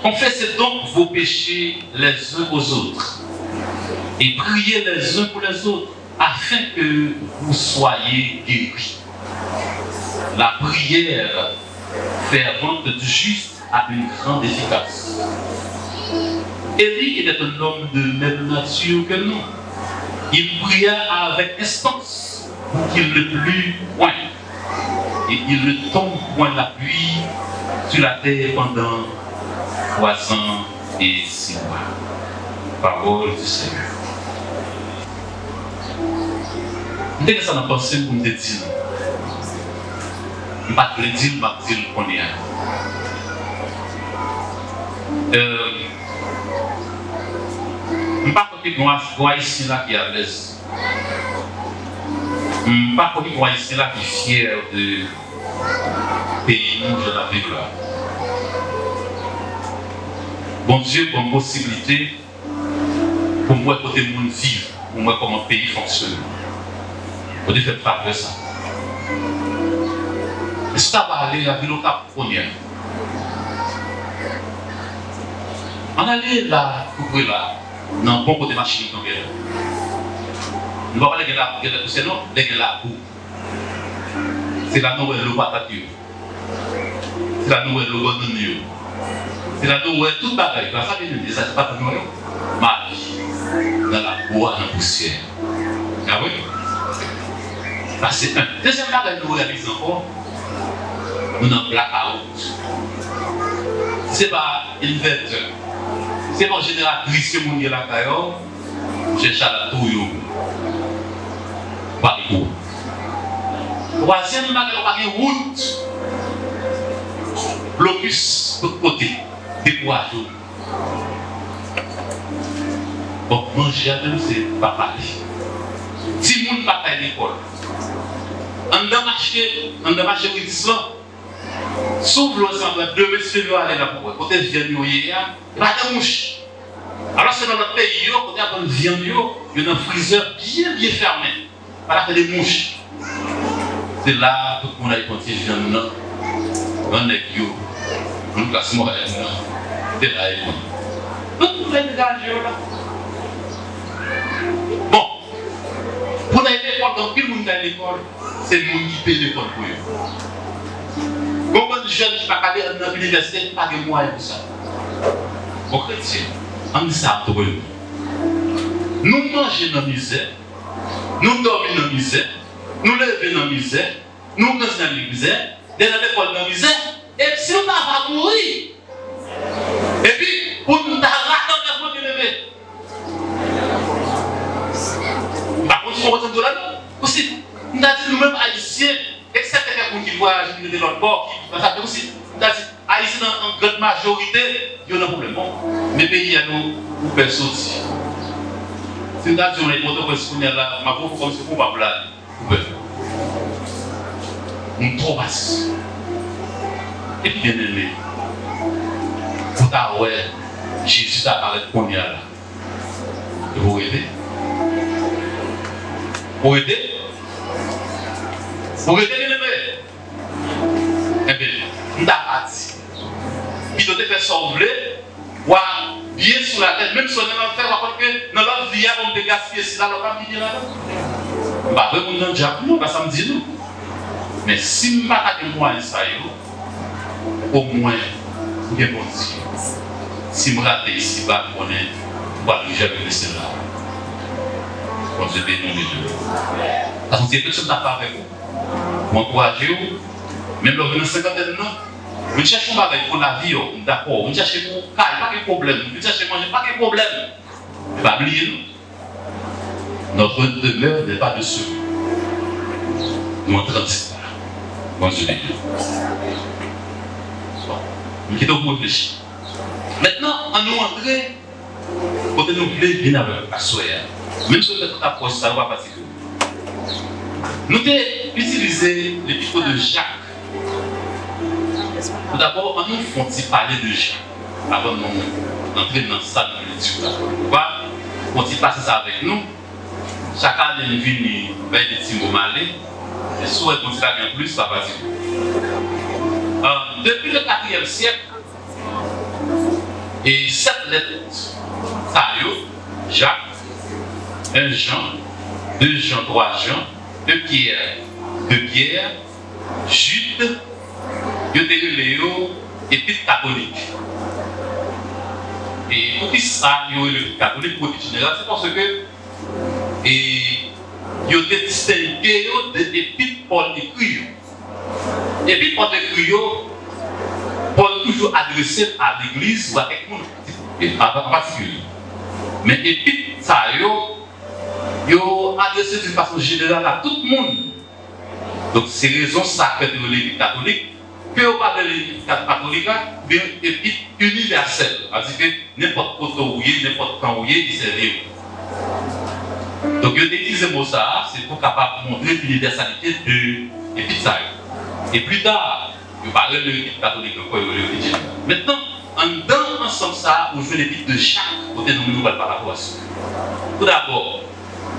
Confessez donc vos péchés les uns aux autres et priez les uns pour les autres afin que vous soyez guéris. La prière fervente du juste a une grande efficace. Élie était un homme de même nature que nous. Il pria avec instance pour qu'il ne plût point. Et il ne tombe point la pluie sur la terre pendant 3 ans et 6 mois. Parole du Seigneur. Dès que ça n'a pas pensé pour me dire, je ne vais pas te le dire, je vais te dire qu'on est. Je ne sais pas si on est ici là qui est à l'aise. Je ne sais pas si on est ici là qui est fier de pays où je l'avais là. Bon Dieu, pour une possibilité, pour moi, côté le monde vivre, pour moi, comment le pays fonctionne. On dit faire faveur ça. Et si tu vas aller à la ville au Cap première, on allait là, pour là, dans le bon côté machine qu'on vient. Nous ne va pas aller là, c'est non, les là pour. C'est la nouvelle le patate. C'est la nouvelle le bonheur. C'est la nouvelle toute bagaille. Ça vient de dire, ça c'est pas nouvelle. Ma vie, dans la bois, dans la poussière. Ah oui? Ça c'est un. Deuxième bagaille nous réalisons encore, nous avons blackout. C'est pas inverteur. C'est pas génératrice que mon la caillou, j'ai chala tout yo. Pas de coup. Troisième bagaille, pas de route. Blocus de côté. Découragé. Bon, manger à même, c'est pas parler. Si le monde n'a pas à l'école, on a marché au Islam, s'ouvre l'ensemble, deux messieurs aller là pour côté de viande, il n'y a pas de mouche. Alors, c'est dans notre pays, côté de viande, il y a un freezer bien fermé. Voilà que des mouches. C'est là que on a écouté viande, on est yo. On classe moi c'est là tout le monde là. Bon, pour aller à l'école, donc, tout le monde à l'école, c'est le monde qui paye l'école pour eux. Beaucoup de jeunes qui ne peuvent pas aller dans l'université, pas de moyens pour ça. Bon, chrétien, on dit ça pour eux. Nous mangeons dans la misère, nous dormons dans la misère, nous levons dans la misère, nous dansons dans la misère, dans l'école dans la misère. Et si on va mourir, et puis, pour nous raconter bien aimé. Par contre, si on retourne de là, aussi, nous avons dit nous-mêmes haïtiens, excepté quelqu'un qui voyage de l'autre bord, qui va aussi, nous avons dit haïtiens en grande majorité, il y a un problème. Mais pays, à nous, vous pouvez sortir. Si nous avons dit on est protocole, si on est là, ma pauvre, comme si on va blaguer, vous pouvez. Nous trop basse. Et bien aimé, pour ta ouais, Jésus t'a parlé de qu'on y a là. Et vous aidez? Vous aidez? Vous aidez bien aimé? Eh bien, nous t'a parti. Puis tu te fait sauver, bien sur la tête, même si on est en fait, on va que dans notre vie, on peut gaspiller si là, on va pas là. Je ne vais pas répondre déjà pour nous, parce que ça me dit nous. Mais si je ne vais pas moi ça, au moins, je vais bon Dieu. Si je rate ici, je vais jamais rester là. Bon Dieu, bénis nous. Parce que c'est quelque chose qui n'a pas avec vous. Vous encouragez, même lorsque vous avez 50 ans, vous cherchez un bagage pour la vie, d'accord. Vous cherchez pour pas de problème. Vous cherchez manger, pas de problème. Mais pas oublier nous. Notre demeure n'est pas dessus. Nous en transitons. Bon Dieu, bénis nous. Nous quittons pour réfléchir. Maintenant, on nous entrer, côté nous plaît bien avec la soya. Même si on approche, ça va passer. Nous avons utilisé l'épître de Jacques. Tout d'abord, on nous font parler de Jacques avant d'entrer dans ça de l'étude. Pourquoi? On passer ça avec nous. Chaque année, nous venons vers des petits moments malais. Et si on continue à gagner plus, ça va dire. Depuis le 4e siècle, Et cette lettre, ça y est, Jacques, 1 Jean, 2 Jean, 3 Jean, 2 Pierre, Jude, Léo, épître catholique. Et pour qui ça, il y a le catholique pour général, c'est parce que il y a des distingués de l'épître Paul écrit. L'épître Paul écrit, Paul toujours adressé à l'église ou à quelqu'un en particulier. Mais l'épître, ça, il est adressé d'une façon générale à tout le monde. Donc c'est raison sacrée de l'Église catholique que on parle de l'Église catholique, bien l'Église universelle, c'est-à-dire que n'importe quoi où il n'importe quand où il est sérieux. Donc je dis ce mot ça, c'est pour capable montrer l'universalité de l'Église. Et plus tard, je parlerai de l'Église catholique encore. Maintenant, en dedans ensemble ça, on joue l'Église de Jacques, côté nous nous parlons par rapport à ça. Tout d'abord,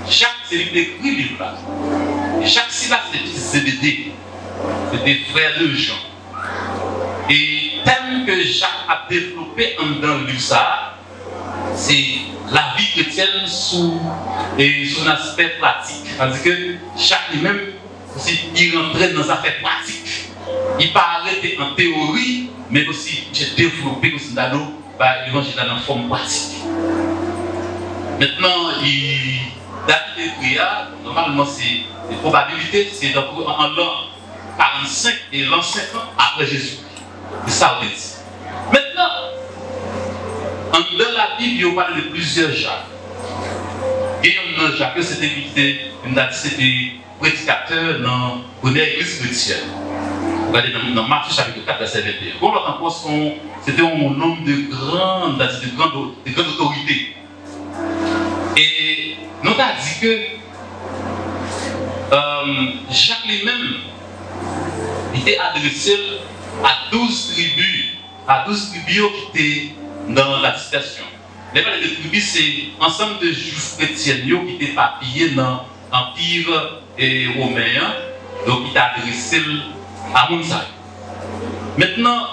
Jacques, c'est lui qui écrit le livre là. Et Jacques Silas, c'est des CBD, c'est des frères de Jean. Et thème que Jacques a développé dans le livre ça, c'est la vie chrétienne sous un aspect pratique. C'est-à-dire que Jacques lui-même, il rentrait dans un aspect pratique. Il parlait en théorie, mais aussi j'ai développé l'évangile dans une forme pratique. Maintenant, date de prière, normalement c'est les probabilités, c'est en l'an 45 et l'an 50 après Jésus. C'est ça on dit. Maintenant, dans la Bible, on parle de plusieurs Jacques. Et un Jacques, c'était prédicateur dans l'église chrétienne. Regardez dans Matthieu chapitre 4, verset 21. Bon, l'autre encore, c'était un homme de grande autorité. Et nous avons dit que Jacques lui-même était adressé à 12 tribus qui étaient dans la dispersion. Les tribus, c'est ensemble de juifs chrétiens qui étaient papillés dans l'Empire romain, donc il était adressé à Mounsaï. Maintenant,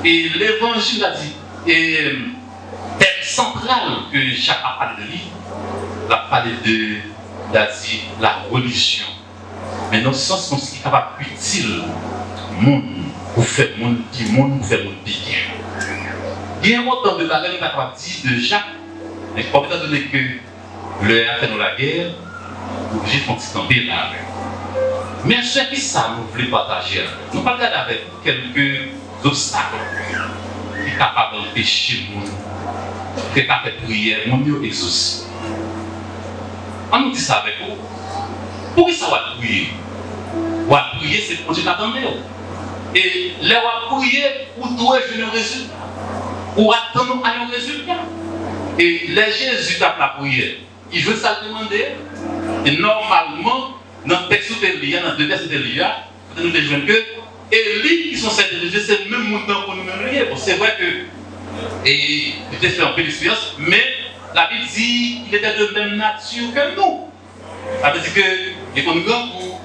l'évangile a dit, thème central que Jacques a parlé de lui, il a parlé de la religion. Mais dans ce sens, c'est qui est capable utile monde pour faire monde qui monde pour faire monde bien. Il y a autant de bagages qu'on a dit de Jacques, mais étant donné que le a fait dans la guerre, l'objet font camper là. Mais ce qui ça nous voulons partager, nous parlons avec quelques obstacles qui sont capables d'empêcher le monde, qui sont capables de prier, le monde exaucé. On nous dit ça avec vous. Pourquoi ça va prier? On va prier, c'est pour Dieu d'attendre. Et là, on va prier pour trouver un résultat. Ou attendre un résultat. Et les Jésus a la prière. Il veut ça demander. Et normalement, dans le texte de l'IA, dans le texte de l'IA, nous déjouons que Élie qui sont s'intéresser, c'est le même montant pour nous prier. Bon, c'est vrai que, et il était fait un peu d'expérience, mais la Bible dit qu'il était de même nature que nous. Ça veut dire qu'il est grand pour,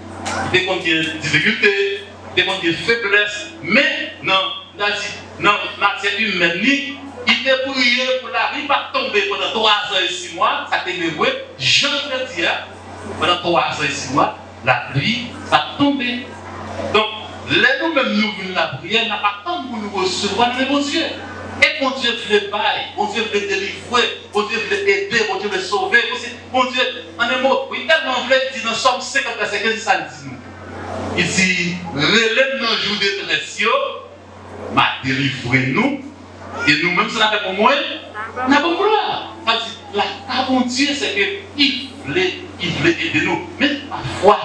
il est contre des difficultés, il est contre des faiblesses, mais non, matière humaine, il était prié pour la vie pas tomber pendant 3 ans et 6 mois, ça t'est vrai, Jean chrétien, pendant 3 ans et 6 mois, la pluie va tomber. Donc, nous-mêmes nous venons la prière, n'a pas tant pour nous recevoir les bons yeux. Et mon Dieu veut bailler, mon Dieu veut délivrer, mon Dieu veut aider, mon Dieu veut sauver. Mon Dieu, en un mot, oui, tellement vrai, il dit dans Somme 50, verset 15, ça dit nous. Il dit, relève nos jours de détresse, m'a délivré nous, et nous-mêmes, ça n'a fait pour moi, n'a pas gloire. La bon Dieu, c'est qu'il voulait aider nous. Mais parfois,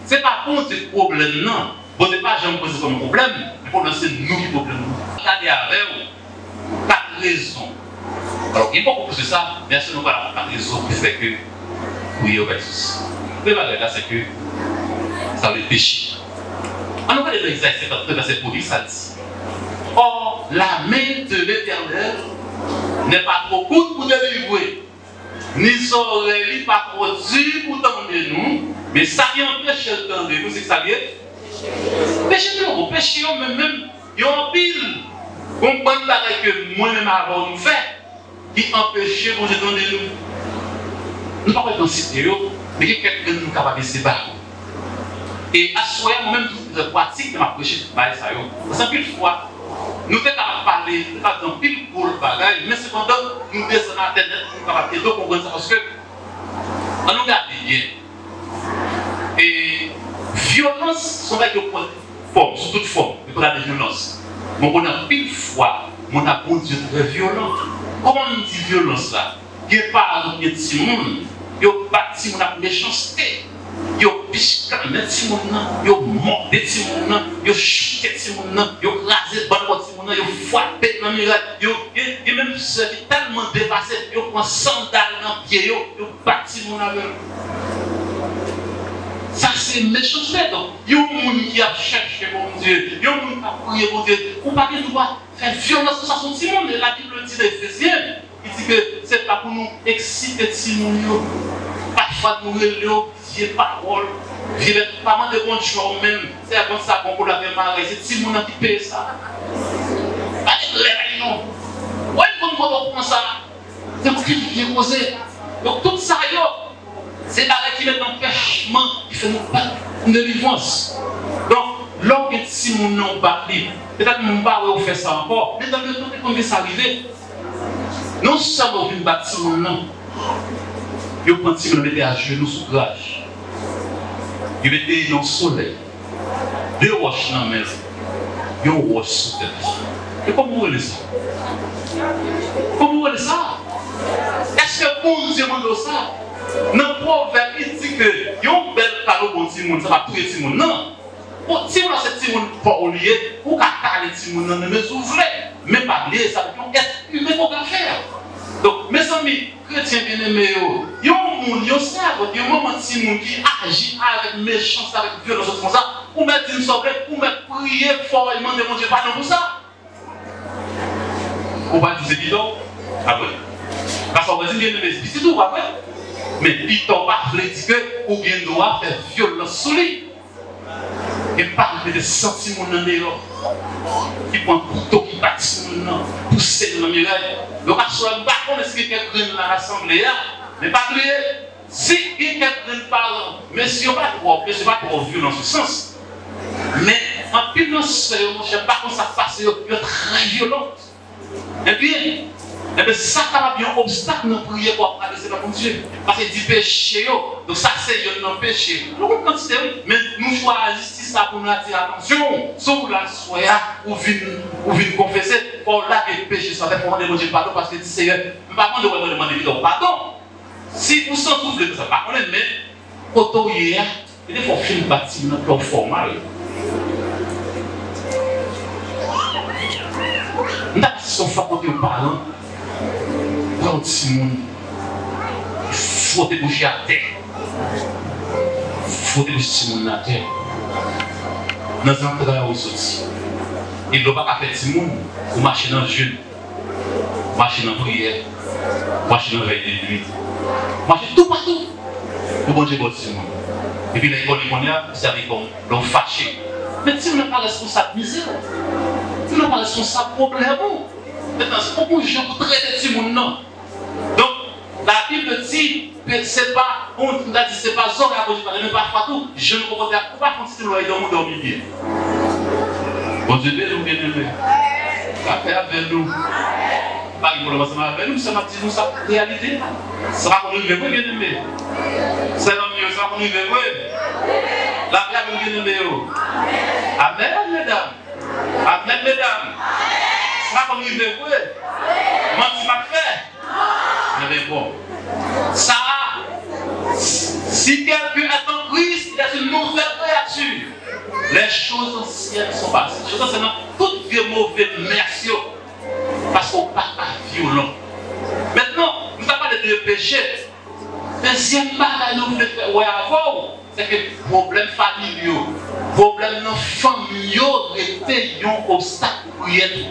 ce n'est pas pour ce problème, non. Bon, ce n'est pas jamais posé comme problème, le problème, c'est nous qui problème. Regardez avec vous, 4 raisons. Alors, il faut poser ça, bien sûr, nous allons 4 raisons qui fait que oui, au versus. Le problème là, c'est que ça le péché. On nous parle de l'Exaïe 53, verset pour lui, ça dit. Or, la main de l'Éternel n'est pas trop courte pour délivrer, ni son oreille pas trop dure pour tendre nous, mais ça qui empêche de tendre nous, c'est que ça vient. Péché nous, péché même, il y a un pile. Comprendre que moi-même avant nous fait, qui empêche bon Dieu de nous. Nous ne pouvons pas être citer, mais il y a quelqu'un qui nous capable de se séparer. Et à ce moment même toute pratique de ma prêche, c'est pile fois, nous sommes capables de parler, par exemple, pile pour le bagage, mais cependant, nous descendons à Internet, nous sommes capables de comprendre ça parce que, on nous garde bien. Et violence, sont avec forme, sous toute forme, mais pour la violence. Mais on a pile fois, on a bon Dieu très violent. Comment on dit violence là? Il n'y a pas de petit monde, il y a pas de petit monde à méchanceté. Yo piche met ti moun nan, yo morde ti moun nan, yo chute ti moun nan, yo raser ban ti moun nan, yo frappé dans miracle, yo même ceux qui tellement dépassé, yo prend sandales dans pied yo bat ti moun avec. Ça c'est méchanceté donc. Yo moun qui a cherché mon Dieu, yo moun qui a prié mon Dieu, ou pas que doit faire violence sur son ti moun, la Bible dit dans Éphésiens, il dit que c'est pas pour nous exciter ti moun yo. Parfois nous relons vieille parole, vieille pas de bon choix même, c'est comme ça qu'on peut la faire marrer, c'est si mon qui paye ça. Pas de l'air non. Ouais, comme on prend ça, c'est pour qu'il vient poser. Donc tout ça c'est là qui met l'empêchement qui fait une délivrance. Donc lorsque si mon nom pas libre, peut-être que mon pas faire ça encore, mais dans le temps que ça arrive, non seulement on va bâtir mon nom. Yo prend si vous mettez à genoux sous grâce. Yo mettez dans le soleil. Deux roches dans la maison. Yo roche sous tête. Et comment vous voulez ça? Comment vous voulez ça? Est-ce que bon Dieu m'a ça? Dans le proverbe, il dit que yon bel cadeau bon petit monde, ça va tuer petit monde. Non. Si vous avez ce petit monde pas au lieu, vous pouvez caler petit monde dans les maisons ouvrées. Mais pas lié, ça veut dire être humain qu'on va faire. Donc, mes amis, chrétiens bien-aimés, il y a un monde, il y a un moment qui agit avec méchanceté, avec violence, comme ça, ou mettre une soirée, ou mettre prier fort et demander mon Dieu pardon pour ça. On va dire c'est bidon, après. Parce qu'on va dire bien-aimés, c'est tout, après. Mais bidon, pas veut dire que, ou bien doit faire violence sur lui. Et parler de sentiments dans les qui prend un couteau qui bat pousser dans le miracle. Donc, à ce moment-là, est-ce qu'il y a quelqu'un dans l'assemblée, mais pas oublier, si il y a quelqu'un parlant, mais si on pas trop violent dans ce sens, mais en plus, mon cher, par contre, ça passe, il est très violente. Et puis, ça va bien obstacle dans la prière pour agrader dans mon Dieu. Parce que dit péché, donc ça c'est un péché. Nous considérons, mais nous choisissons ça pour nous attirer attention. Sur la soya, ou venir confesser, pour là que le péché soit fait pour demander mon Dieu pardon, parce que dit Seigneur, je ne vais pas demander pardon. Si vous sentez que vous ne pas connaître, mais quand hier, il faut faire une bâtiment dans le formal. Nous avons son faculté aux parents. Prends petit monde, il faut te bouger à terre. Il faut te bouger à terre. Dans un endroit où sorti. Il ne doit pas faire petit monde pour marcher dans le jeûne, marcher dans la prière, marcher dans la veille de nuit, marcher tout partout. Pour bon Dieu, petit monde. Et puis l'école, il connaît, vous savez comme l'on fâché. Mais si vous n'êtes pas responsable de misère, si vous n'êtes pas responsable de problème, maintenant, c'est pour que je traite de ce monde. Donc, la Bible dit que c'est pas, on a dit c'est pas Zora à Dieu, mais parfois tout, je ne comprends pas continuer dans le monde dormir bien. Bon Dieu, nous bien aimés. La paix avec nous. Pas de problème avec nous, ça m'a dit nous sa réalité. Ça va qu'on nous vive, bien aimés. C'est l'homme, ça va qu'on nous vive. La paix avec nous, bien aimés. Amen, mesdames. Amen, mesdames. Ça va qu'on nous vive. Moi, tu m'as fait. Mais bon, ça, si quelqu'un est en Christ, il y a une nouvelle créature. Les choses anciennes sont passées. Les choses anciennes, toutes vieux mauvais merci. Parce qu'on ne parle pas violent. Maintenant, nous avons parlé de péché. Deuxième bagaille nous voulons faire avant, c'est que les problèmes familiaux, les problèmes familiaux étaient un obstacle pour y être.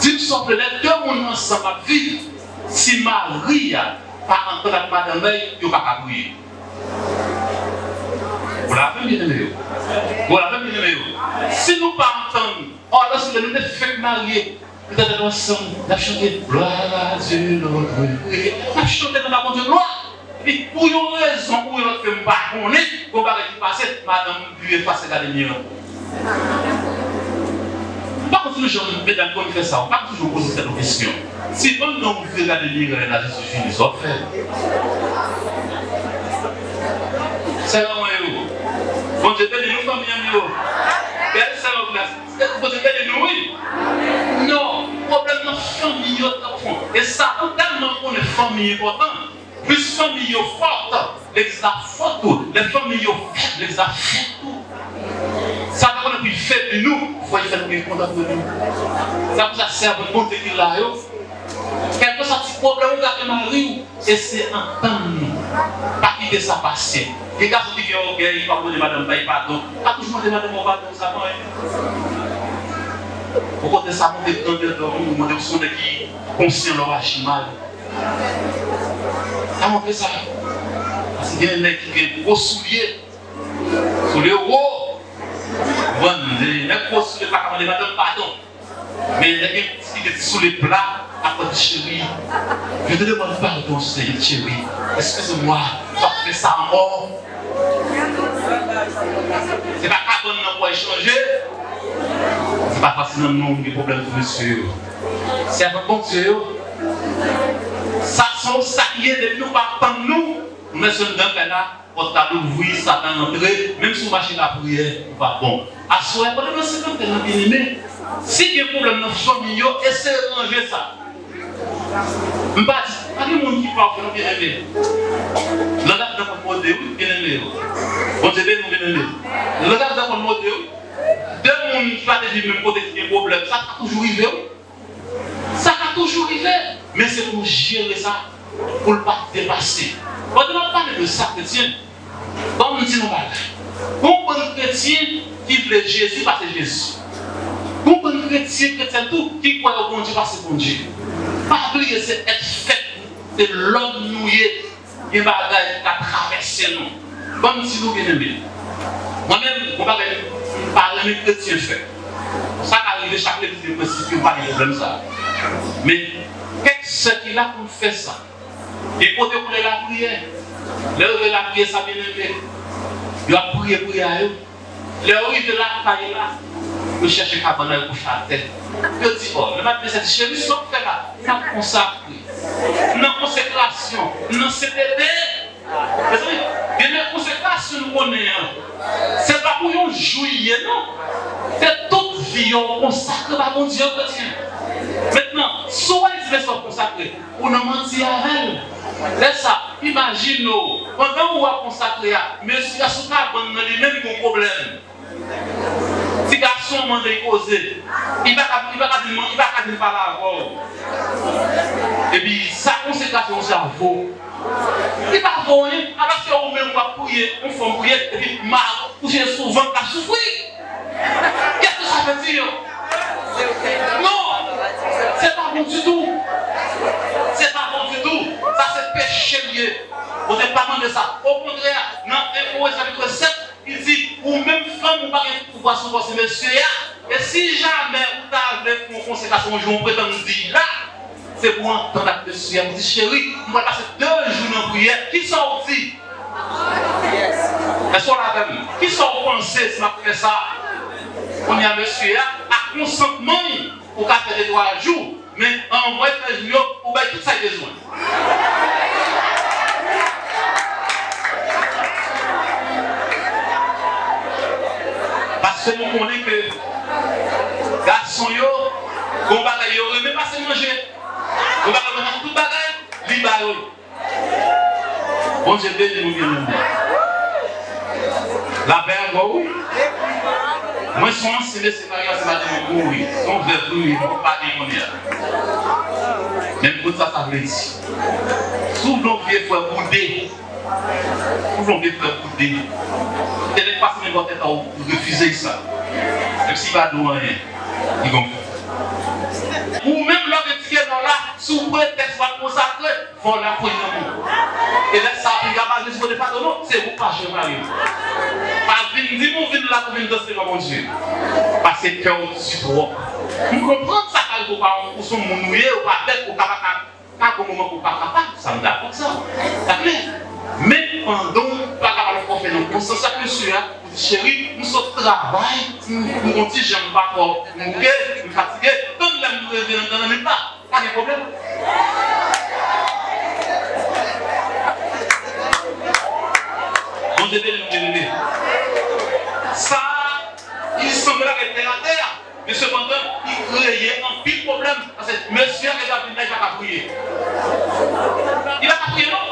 Si nous sommes les deux mondes ensemble à vivre, si Marie par entendre avec Madame Veil, il n'y a pas qu'à prier. Vous l'avez bien aimé. Vous l'avez bien aimé. Si nous ne pas entendre Oh, lorsque nous sommes fait marier, nous sommes ensemble, nous avons chanté gloire à Dieu, notre Dieu. Nous avons chanté dans la bonne gloire. Et puis, pour une raison, pour une autre, je ne sais pas, on va passer, madame, vous effacer la lumière. Pas toujours, mesdames, qu'on fait ça, pas toujours poser cette question. Si on nous fait la lumière, la Jésus, nous sommes faits. C'est là où est-ce? Bon, je te dis, nous sommes bien mieux. Quelle c'est la place? Vous êtes de nous, oui? Non, problème de famille, et ça, tellement qu'on est famille importante. Plus famille forte, l'église a photo, les familles faibles, l'église a photo. Ça qu'on a pu faire de nous, il faut faire le compte de nous. Ça pour ça sert pour montrer qu'il a. Quelque chose qui problème avec Marie, et c'est entendre, pas quitter ça passer. Les gars qui viennent au guerre, ils ne vont pas demander madame, pardon. Pas toujours demander madame, pardon, ça va. Au côté ça, on demande de son qui conscient leur achimal. Ça montre ça. Parce qu'il y a un mec qui a des gros souliers. Souliers hauts. Il y a des gros souliers, pas comme madame, pardon. Mais il y a des petits souliers plats. Après, chérie, je te demande pardon, chérie. Excuse-moi, tu as fait ça en mort. C'est pas carbone pour échanger. C'est pas facile de nous des problèmes de monsieur. C'est un bon Dieu. Ça sont sacriés de nous par nous. Nous sommes dans le là, pour t'ouvrir, ça va entrer, même si vous marchez la prière, pas bon. À ce moment-là, c'est quand bien aimé. Si il y a un problème dans la famille, essayez de ranger ça. Je ne sais pas si monde qui parle de bien aimé. Le gars dans mon modèle, bien aimé. Bon, c'est bien aimé. Le gars dans mon modèle, deux mondes qui parlent du même côté qui a un problème, ça a toujours arrivé. Ça a toujours arrivé. Mais c'est pour gérer ça, pour ne pas dépasser. Quand on parle de ça, chrétien, comme on dit nous parlons. Bon chrétien qui veut Jésus, parce que Jésus. Bon chrétien tout, qui croit au bon Dieu, parce que bon Dieu. Pas oublier, c'est être fait, c'est l'homme nouillé, qui va traverser nous. Comme si nous venons bien. Moi-même, je ne parle pas de chrétien fait. Ça arrive chaque église de principe, pas de problème ça. Mais qu'est-ce qu'il a pour faire ça? Et pour dérouler la prière, lever la prière, ça bien aimé. Il a prié à eux. Le rive de la taille là, il cherche un cabanal pour faire la tête. Il dit, oh, le matin, c'est chéri, ce qu'on fait là, il a consacré. Dans consécration, dans CDD. Il y a une consécration, nous connaissons. Ce n'est pas pour nous jouir, non. C'est toute vie, on consacre par mon Dieu chrétien. Maintenant, soit ils sont consacrés, on a menti à elle. Laisse ça, imagine-nous, pendant qu'on va consacrer, monsieur a souvent les mêmes problèmes. Si garçon m'a déposé, il va pas dire par là. Et puis, sa consécration, c'est un faux. Il va voir, alors que vous-même, on va prier, on fait prier, et puis, j'ai souvent qu'à souffrir. Qu'est-ce que ça veut dire? Non, c'est pas bon du tout. C'est pas bon du tout. Ça, c'est péché lié. On n'est pas demandé ça. Au contraire, dans 1 chapitre 7, il dit, ou même femme, ou pas pouvoir se voir ce monsieur là. Et si jamais vous avez une consécration, je vous prétends dire là, c'est pour entendre la monsieur. Vous dites, chérie, on va passer 2 jours dans prière. Qui sont aussi? Est-ce qu'on l'a vu? Qui sont pensés si on fait ça? On y a monsieur là, à consentement pour faire des 3 jours, mais en vrai, pour faire tout ça besoin. Parce que nous connaissons que garçon yo, qu'on va y même pas se manger. On va manger tout bagage, libéré. Bon Dieu béni nous bien. La paix, oui. Moi, je suis enseigné, c'est pas de mourir. Si on veut plus, il ne faut pas démoner. Même pour ça, ça veut dire. Souvent, on veut faire bouder. Souvent, on veut faire bouder. Il n'est pas si n'importe quoi pour refuser ça. Même s'il va nous rien, il va faire. Ou même lorsque tu es dans là, sous prétexte va consacrer, il faut la prière. Et là, ça, il n'y a pas de pardon, c'est vous pas, je m'arrive. Pas venir me dit, mon vin là pour venir danser mon Dieu. Parce que cœur au-dessus trop. Vous comprenez ça pour son mounouiller ou pas bête ou pas comme moment pour pas capable. Ça me d'accord ça. D'accord? Mais pendant pas capable de faire non conscience ça que sur chérie, nous sommes travail, nous dit j'aime pas fort, nous fatigué, donc là nous revenons même pas. Pas de problème. Bon Dieu nous ça, il semble arrêter la terre, mais cependant, il créait un pile problème. Parce que monsieur il va pas prier. Il va pas prier, non?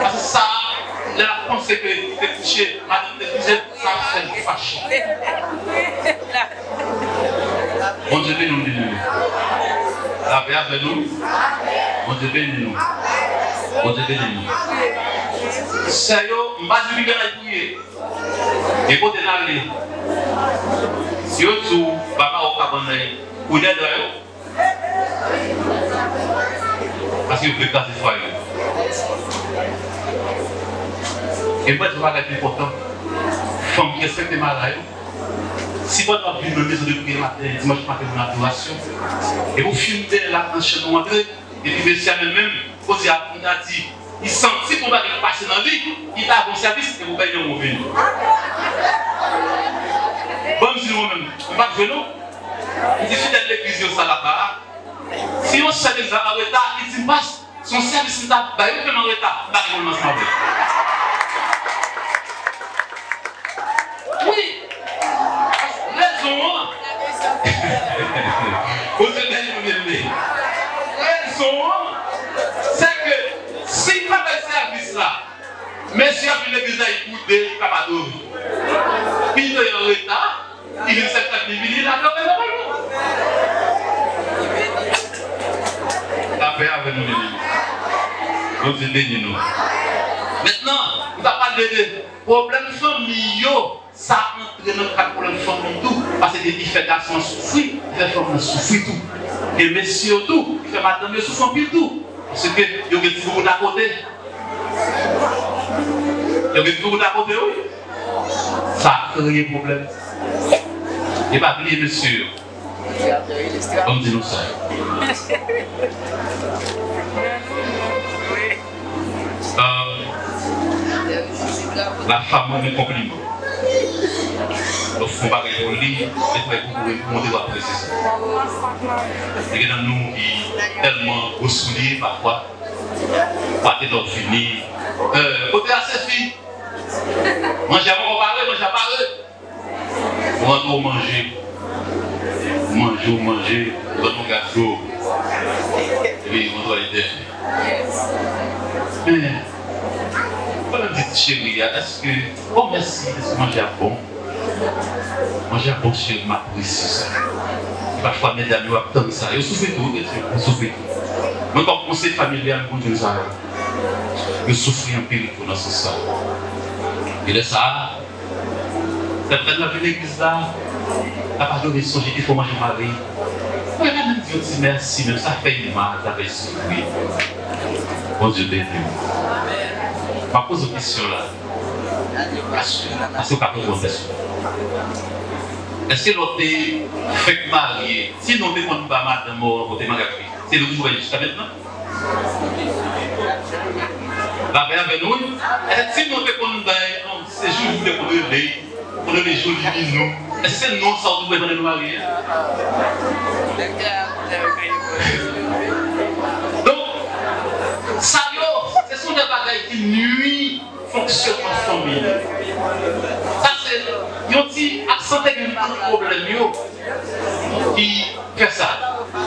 Parce que ça, il a pensé que il était couché, madame te disait, ça fait fâché. Bon Dieu nous bénisse. La paix avec nous. Bon Dieu bénisse nous. Bon Dieu bénisse nous. Sérieux, je ne vais pas dire qu'il va prier. Et quand on aller, si on trouve papa au cabaret, ou d'aide parce qu'il peut casser le foyer. Et moi, je vois que c'est important. Femme qui respecte les malades, si vous avez une maison de prière matin, dimanche matin, une adoration, et vous filmez là, dans chez nous, et puis monsieur même, vous a dit, il sentit qu'on va passer dans la vie, il a un bon service et vous payez un mauvais. Bon, je dis moi-même, on va jouer nous. Il dit fidèle l'église au là-bas. Si on se fait des en retard, il dit passe, son service est en retard, pas de commencement. Oui, raison. Vous êtes bien. Raison, c'est que si pas de service là, monsieur a vu l'église à écouter, il n'a pas d'eau. Il est en retard, il est septembre, il est là, la paix avec nous, nous aidons nous. Maintenant, on va parler de problèmes familiaux. Ça entre dans le problème familial tout. Parce que des différents garçons souffrent, des femmes souffrent tout. Et messieurs tout, les madame souffrent plus tout. Parce que il y a des beaucoup d'à côté. Il y a des beaucoup d'à côté, oui. Ça crée des problèmes. Et pas oublier, monsieur. Comme dit nous ça. La femme a un compliment. Donc, on va répondre, on doit apprécier ça. Il y a nous qui tellement ressoulés parfois, pas d'être fini. Côté à ces filles, manger avant, on parle, manger à parler. On va manger. Manger, on va nous gâteau. Oui, on doit aider. Mais, voilà une petite chérie, est-ce que, oh merci, est-ce que manger à bon? Manger à bon chérie, ma précise. Parfois, mes amis, on attend ça. Ils souffrent tout, ils souffrent tout. Mais comme conseil familial, pour Dieu, ça, ils souffrent un peu dans ce sens. Et là, ça, peut-être la vie de l'église là, la pardon des songes, il faut manger Marie. Oui, même Dieu dit merci, même ça fait mal, ça fait souffrir. Bon Dieu béni. Je me pose une question là. Parce que vous avez une question. Est-ce que l'autre fait marié, si nous ne sommes pas madame ou côté magasin, c'est le jour jusqu'à maintenant? La paix avec nous. Si nous ne sommes pas ces jours pour le jour de nous, est-ce que nous sommes pas nous marier? Donc, ça ce sont des bagages qui nuisent au fonctionnement de la famille. Ça, c'est un petit accent de problème qui fait ça.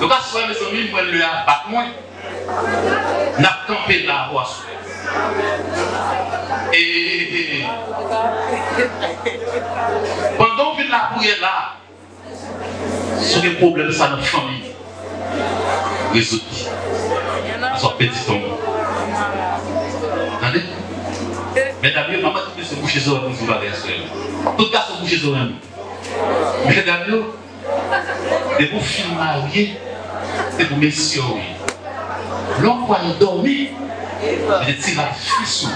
Donc, à ce moment-là, mes amis, moi, le abattre moins. N'a campé là, ou à ce et pendant que la prière là, sur les problèmes de notre famille, résoudre. Ça petit tombe. Attendez? Mesdames, maman dit que se boucher sur nous, tout cas se boucher sur nous. Mesdames, et pour filles mariées, c'est pour messieurs. L'homme va dormir, il tire la fille sous.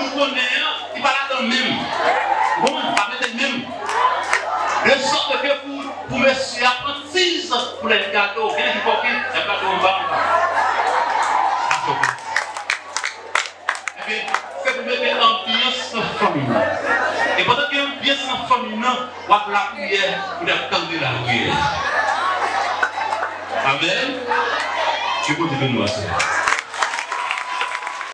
nous connaît, il va là dans même. Bon, pas mettre même. De sorte que pour monsieur apprentisse pour les gâteaux, il y a des gâteaux en bas. Et puis, c'est pour mettre l'ambiance dans la famille. Et pendant qu'il y a une pièce dans la famille, on va la prière pour attendre la prière. Amen. Je continue de nous assurer.